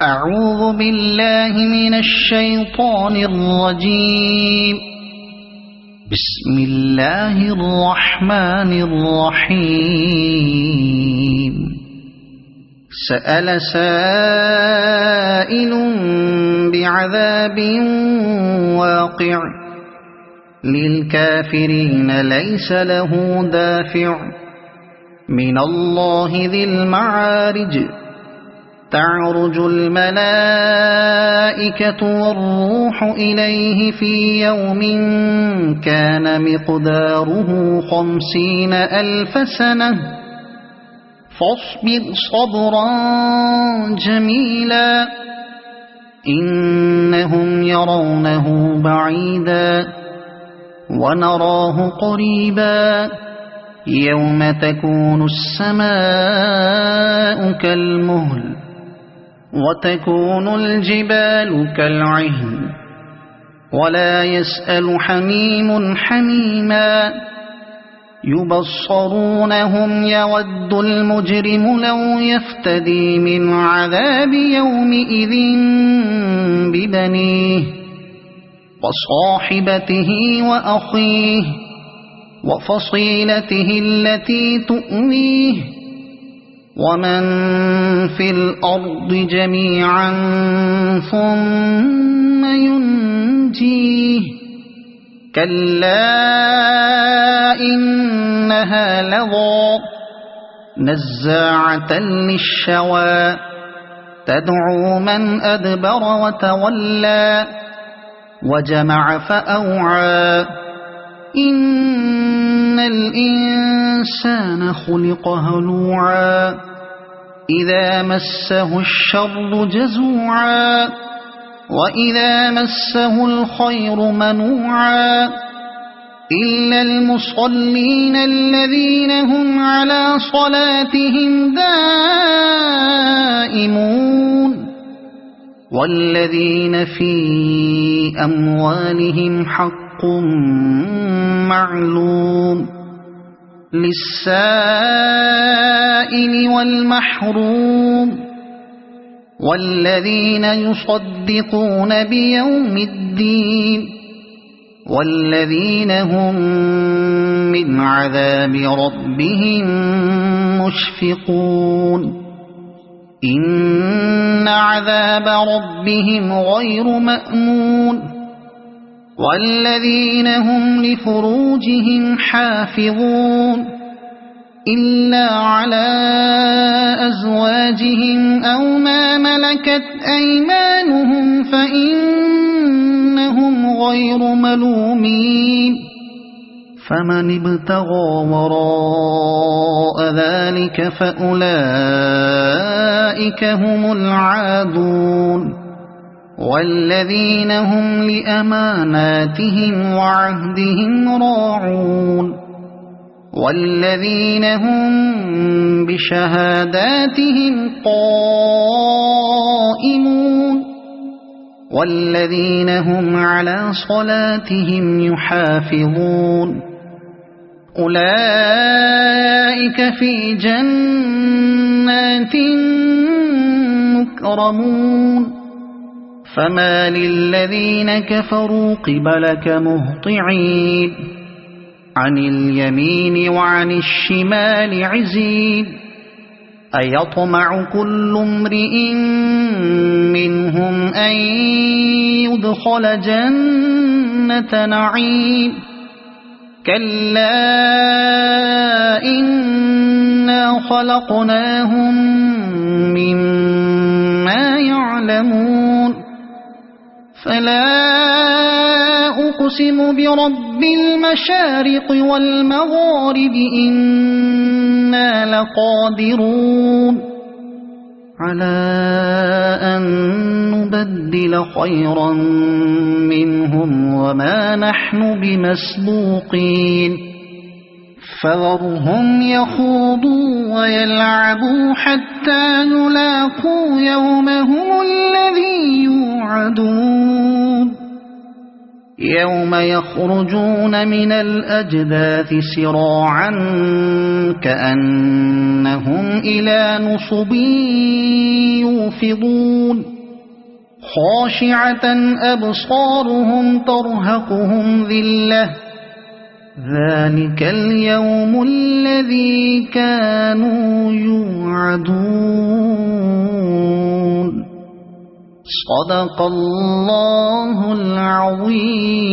أعوذ بالله من الشيطان الرجيم. بسم الله الرحمن الرحيم. سأل سائل بعذاب واقع للكافرين ليس له دافع من الله ذي المعارج. تعرج الملائكة والروح إليه في يوم كان مقداره 50,000 سنة فاصبر صبرا جميلا إنهم يرونه بعيدا ونراه قريبا يوم تكون السماء كالمهل وتكون الجبال كالعهن ولا يسأل حميم حميما يبصرونهم يود المجرم لو يفتدي من عذاب يومئذ ببنيه وصاحبته وأخيه وفصيلته التي تؤويه ومن في الأرض جميعا ثم ينجيه كلا إنها لظى نزاعة للشوى تدعو من أدبر وتولى وجمع فأوعى إن الإنسان خلق هلوعا إذا مسه الشر جزوعا وإذا مسه الخير منوعا إلا المصلين الذين هم على صلاتهم دائمون والذين في أموالهم حق معلوم للسائل والمحروم والذين يصدقون بيوم الدين والذين هم من عذاب ربهم مشفقون إن عذاب ربهم غير مأمون والذين هم لفروجهم حافظون إلا على أزواجهم أو ما ملكت أيمانهم فإنهم غير ملومين فمن ابتغى وراء ذلك فأولئك هم العادون والذين هم لأماناتهم وعهدهم راعون والذين هم بشهاداتهم قائمون والذين هم على صلاتهم يحافظون أولئك في جنات مكرمون فما للذين كفروا قبلك مهطعين عن اليمين وعن الشمال عزين أيطمع كل امرئ منهم أن يدخل جنة نعيم كلا إنا خلقناهم مما يعلمون فلا أقسم برب المشارق والمغارب إنا لقادرون على أن نبدل خيرا منهم وما نحن بمسبوقين فذرهم يخوضوا ويلعبوا حتى يلاقوا يومهم الذي يوعدون يوم يخرجون من الأجداث سراعا كأنهم إلى نصب يوفضون خاشعة أبصارهم ترهقهم ذلة ذلك اليوم الذي كانوا يوعدون صدق الله العظيم.